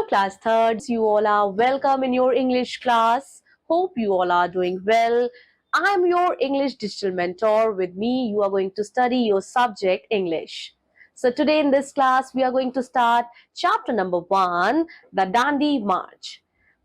class thirds, you all are welcome in your English class. Hope you all are doing well. I'm your English digital mentor. With me, you are going to study your subject English. So today in this class, we are going to start chapter number 1, the Dandi March.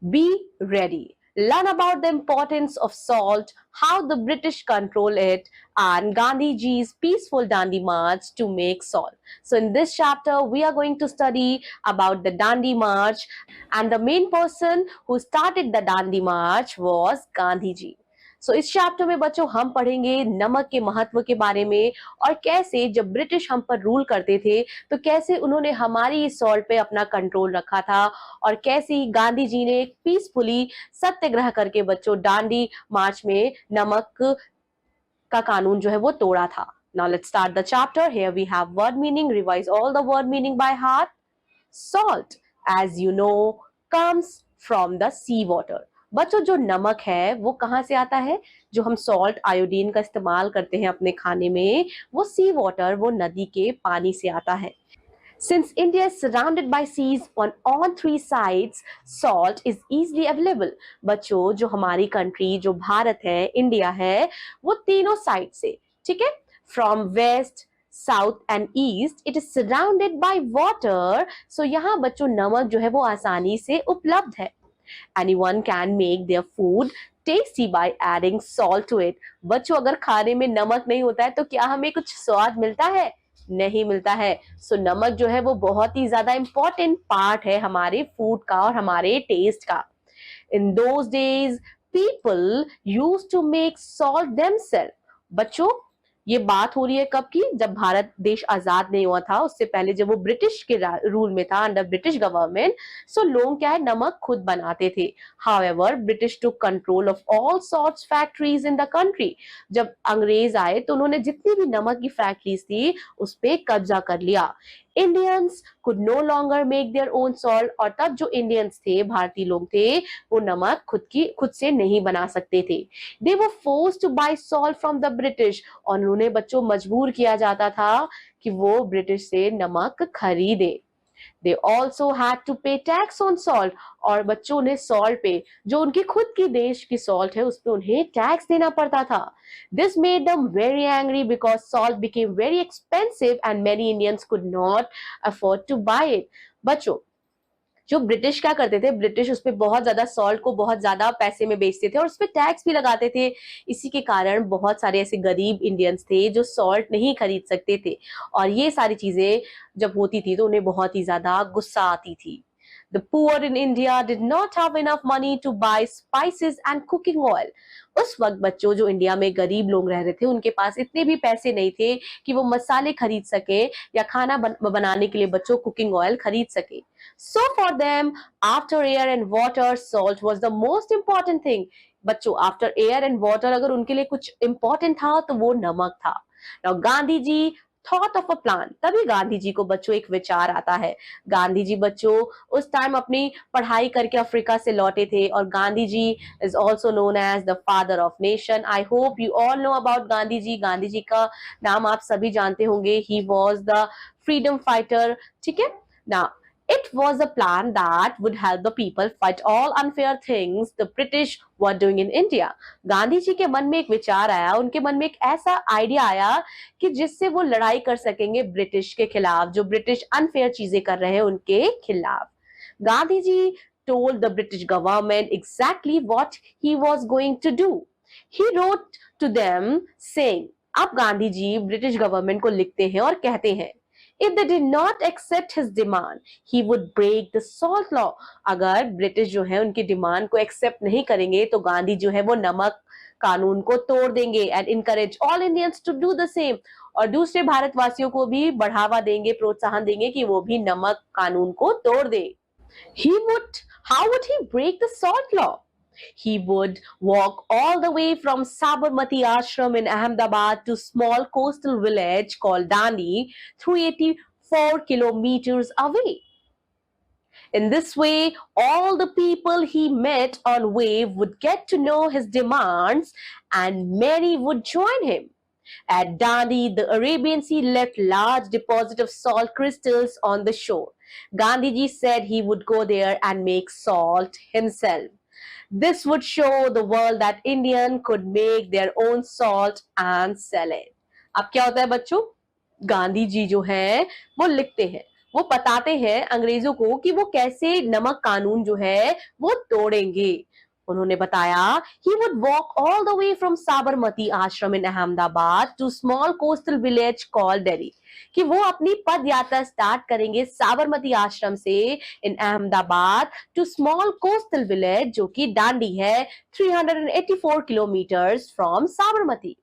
Be ready. Learn about the importance of salt, how the British control it, and Gandhiji's peaceful Dandi March to make salt. So in this chapter, we are going to study about the Dandi March, and the main person who started the Dandi March was Gandhi Ji. सो इस chapter में बच्चों हम पढ़ेंगे नमक के महत्व के बारे में और कैसे जब ब्रिटिश हम पर रूल करते थे तो कैसे उन्होंने हमारी सॉल्ट पे अपना कंट्रोल रखा था और कैसे गांधी जी ने पीसफुली सत्याग्रह करके बच्चों दांडी मार्च में नमक का कानून जो है वो तोड़ा था. Now let's start the chapter. Here we have word meaning. Revise all the word meaning by heart. Salt, as you know, comes from the sea water. बच्चों जो नमक है वो कहाँ से आता है? जो हम सॉल्ट आयोडीन का इस्तेमाल करते हैं अपने खाने में वो सी वाटर, वो नदी के पानी से आता है. Since India is surrounded by seas on all three sides, salt is easily available. बच्चों जो हमारी कंट्री जो भारत है, इंडिया है, वो तीनों साइड से, ठीक है, from west, south and east, it is surrounded by water. So यहाँ बच्चों नमक जो है वो आसानी से उपलब्ध है. Anyone can make their food tasty by adding salt to it. बच्चों अगर खाने में नमक नहीं होता है तो क्या हमें कुछ स्वाद मिलता है? नहीं मिलता है. सो नमक जो है वो बहुत ही ज्यादा इंपॉर्टेंट पार्ट है हमारे फूड का और हमारे टेस्ट का. In those days people used to make salt themselves. बच्चों ये बात हो रही है कब की? जब भारत देश आजाद नहीं हुआ था, उससे पहले जब वो ब्रिटिश के रूल में था, अंडर ब्रिटिश गवर्नमेंट. सो लोग क्या है नमक खुद बनाते थे. However British took control of all sorts factories in the country. जब अंग्रेज आए तो उन्होंने जितनी भी नमक की फैक्ट्रीज थी उस पे कब्जा कर लिया. Indians could no longer make their own salt. और तब जो इंडियंस थे, भारतीय लोग थे, वो नमक खुद से नहीं बना सकते थे. They were forced to buy salt from the British. और उन्हें बच्चों मजबूर किया जाता था कि वो ब्रिटिश से नमक खरीदे. They also had to pay tax on salt. और बच्चों ने सॉल्ट पे, जो उनकी खुद की देश की सॉल्ट है, उस पे उन्हें टैक्स देना पड़ता था. This made them very angry because salt became very expensive and many Indians could not afford to buy it. बच्चों जो ब्रिटिश क्या करते थे, ब्रिटिश उस पे बहुत ज्यादा सॉल्ट को बहुत ज्यादा पैसे में बेचते थे और उस पे टैक्स भी लगाते थे. इसी के कारण बहुत सारे ऐसे गरीब इंडियंस थे जो सॉल्ट नहीं खरीद सकते थे और ये सारी चीजें जब होती थी तो उन्हें बहुत ही ज्यादा गुस्सा आती थी. The poor in India did not have enough money to buy spices and cooking oil. उस वक्त बच्चों जो इंडिया में गरीब लोग रह रहे थे उनके पास इतने भी पैसे नहीं थे कि वो मसाले खरीद सके या खाना बनाने के लिए बच्चों कुकिंग ऑयल खरीद सके. So for them, after air and water, salt was the most important thing. बच्चों after air and water अगर उनके लिए कुछ important था तो वो नमक था. Now Gandhi ji thought of a plan. तभी गांधी जी को बच्चों एक विचार आता है. गांधी जी बच्चों उस टाइम अपनी पढ़ाई करके अफ्रीका से लौटे थे और Gandhi ji is also known as the father of nation. I hope you all know about Gandhi ji. Gandhi ji का नाम आप सभी जानते होंगे. He was the freedom fighter. ठीक है ना. It was a plan that would help the people fight all unfair things the British were doing in India. Gandhi ji के मन में एक विचार आया, उनके मन में एक ऐसा आइडिया आया कि जिससे वो लड़ाई कर सकेंगे ब्रिटिश के खिलाफ, जो ब्रिटिश अनफेयर चीजें कर रहे हैं उनके खिलाफ. Gandhi ji told the British government exactly what he was going to do. He wrote to them saying, अब गांधी जी ब्रिटिश गवर्नमेंट को लिखते हैं और कहते हैं if they did not accept his demand, he would break the salt law. अगर British जो है उनकी डिमांड को एक्सेप्ट नहीं करेंगे तो गांधी जो है वो नमक कानून को तोड़ देंगे and encourage all Indians to do the same. और दूसरे भारतवासियों को भी बढ़ावा देंगे, प्रोत्साहन देंगे कि वो भी नमक कानून को तोड़ दे. How would he break the salt law? He would walk all the way from Sabarmati Ashram in Ahmedabad to small coastal village called Dandi, 384 kilometers away. In this way, all the people he met on way would get to know his demands and many would join him. At Dandi, the Arabian Sea left large deposit of salt crystals on the shore. Gandhiji said he would go there and make salt himself. This would show the world that Indian could make their own salt and sell it. अब क्या होता है बच्चों, गांधी जी जो है वो लिखते हैं, वो बताते हैं अंग्रेजों को कि वो कैसे नमक कानून जो है वो तोड़ेंगे। उन्होंने बताया he would walk all the way from Sabarmati ashram in Ahmedabad to small coastal village called Delhi, कि वो अपनी पद यात्रा स्टार्ट करेंगे साबरमती आश्रम से in Ahmedabad to small coastal village जो कि डांडी है 384 किलोमीटर्स फ्रॉम साबरमती।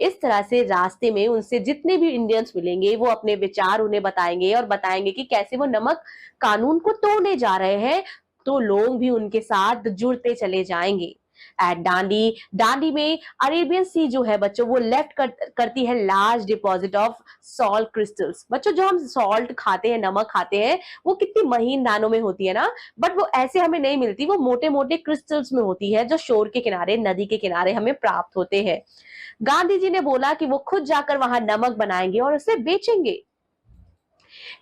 इस तरह से रास्ते में उनसे जितने भी इंडियंस मिलेंगे वो अपने विचार उन्हें बताएंगे और बताएंगे कि कैसे वो नमक कानून को तोड़ने जा रहे हैं, तो लोग भी उनके साथ जुड़ते चले जाएंगे। एट डांडी, डांडी में अरेबियन सी जो है बच्चों वो करती है large deposit of salt crystals. बच्चों जो हम सॉल्ट खाते हैं, नमक खाते हैं, वो कितनी महीन दानों में होती है ना, बट वो ऐसे हमें नहीं मिलती, वो मोटे मोटे क्रिस्टल्स में होती है जो शोर के किनारे, नदी के किनारे हमें प्राप्त होते हैं। गांधी जी ने बोला कि वो खुद जाकर वहां नमक बनाएंगे और उसे बेचेंगे।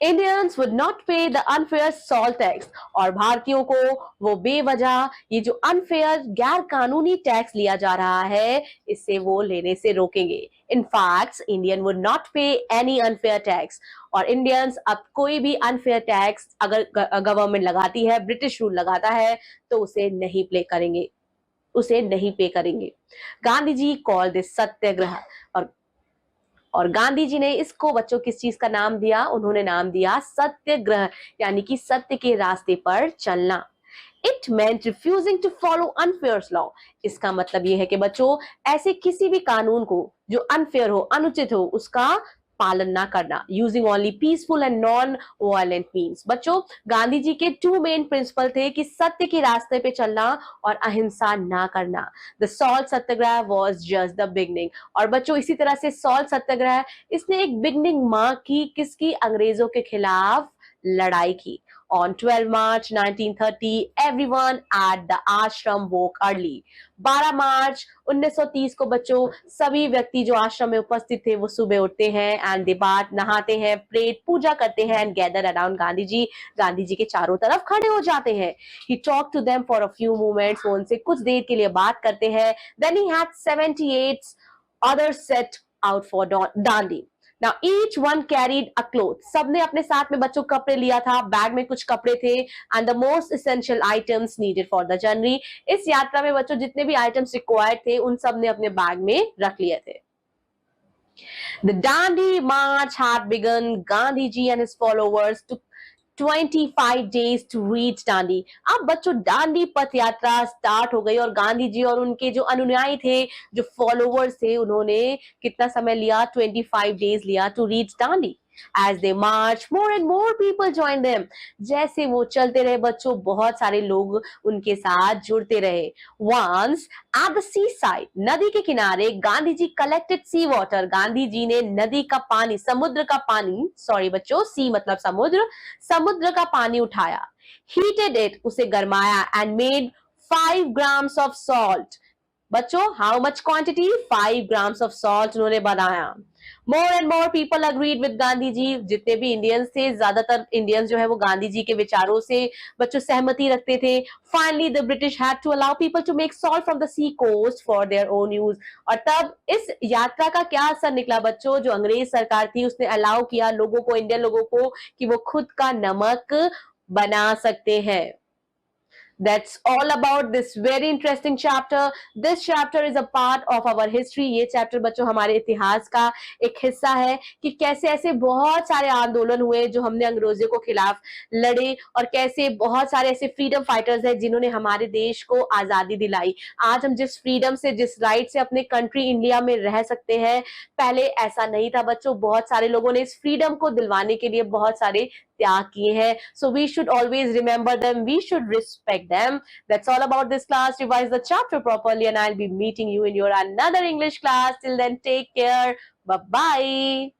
इंडियंस वुड नॉट पे द अनफेयर सॉल्ट टैक्स, और भारतीयों को वो बेवजह ये जो अनफेयर गैर कानूनी टैक्स लिया जा रहा है इससे वो लेने से रोकेंगे। In fact Indian would not पे एनी अनफेयर टैक्स, और इंडियंस अब कोई भी अनफेयर टैक्स अगर गवर्नमेंट लगाती है, ब्रिटिश रूल लगाता है, तो उसे नहीं प्ले करेंगे, उसे नहीं पे करेंगे। गांधी जी कॉल दिस सत्याग्रह, और गांधी जी ने इसको बच्चों किस चीज का नाम दिया, उन्होंने नाम दिया सत्याग्रह, यानी कि सत्य के रास्ते पर चलना। It meant refusing to follow unfair law। इसका मतलब यह है कि बच्चों ऐसे किसी भी कानून को जो अनफेयर हो, अनुचित हो, उसका पालन ना करना। Using only peaceful and non violent means. बच्चों गांधी जी के 2 मेन प्रिंसिपल थे कि सत्य के रास्ते पे चलना और अहिंसा ना करना। The salt Satyagraha was just the beginning. और बच्चों इसी तरह से सॉल्ट सत्याग्रह इसने एक बिगनिंग मार्क की, किसकी? अंग्रेजों के खिलाफ लड़ाई की। On 12 March 1930, everyone at the ashram woke early। 12 मार्च 1930 को बच्चों सभी व्यक्ति जो आश्रम में उपस्थित थे वो सुबह उठते हैं एंड दे बाथ, नहाते हैं, प्रेड, पूजा करते हैं and gather around Gandhi ji. Gandhi जी के चारों तरफ खड़े हो जाते हैं। He talked to them for a few moments। वो उनसे कुछ देर के लिए बात करते हैं। Then he had 78 others set out for Dandi। Now each one carried a cloth। सबने अपने साथ में बच्चों कपड़े लिया था, बैग में कुछ कपड़े थे and the most essential items needed for the journey। इस यात्रा में बच्चों जितने भी आइटम्स रिक्वायर्ड थे उन सब ने अपने बैग में रख लिए थे। The Dandi march had begun। Gandhi ji and his followers took 25 days to reach डांडी। अब बच्चों डांडी पथ यात्रा स्टार्ट हो गई और गांधी जी और उनके जो अनुयायी थे, जो फॉलोवर्स थे, उन्होंने कितना समय लिया? 25 डेज लिया to reach Dandi. As they march, more and more people join them। जैसे वो चलते रहे बच्चों बहुत सारे लोग उनके साथ जुड़ते रहे। Once at the seaside, नदी के किनारे Gandhi ji collected sea water। Gandhi ji ने नदी का पानी, समुद्र का पानी, सॉरी बच्चों, सी मतलब समुद्र, समुद्र का पानी उठाया। Heated it, उसे गरमाया and made 5 grams of salt। बच्चों how much quantity? 5 grams of salt उन्होंने बनाया। More and more people agreed with Gandhi ji. जितने भी इंडियंस थे, ज्यादातर इंडियंस जो है वो गांधी जी के विचारों से बच्चों सहमति रखते थे। Finally the British had to allow people to make salt from the sea coast for their own use. और तब इस यात्रा का क्या असर निकला बच्चों? जो अंग्रेज सरकार थी उसने अलाउ किया लोगों को, इंडियन लोगों को, कि वो खुद का नमक बना सकते हैं। That's all about this very interesting chapter। This chapter is a part of our history। ये chapter बच्चों हमारे इतिहास का एक हिस्सा है कि कैसे ऐसे बहुत सारे आंदोलन हुए जो हमने अंग्रेजों को खिलाफ लड़े, और कैसे बहुत सारे ऐसे फ्रीडम फाइटर्स हैं जिन्होंने हमारे देश को आजादी दिलाई। आज हम जिस फ्रीडम से, जिस राइट से अपने कंट्री इंडिया में रह सकते हैं, पहले ऐसा नहीं था बच्चों। बहुत सारे लोगों ने इस फ्रीडम को दिलवाने के लिए बहुत सारे त्याग किए हैं। So we should always remember them, we should respect them। That's all about this class। Revise the chapter properly and I'll be meeting you in your another English class। Till then, take care, bye bye।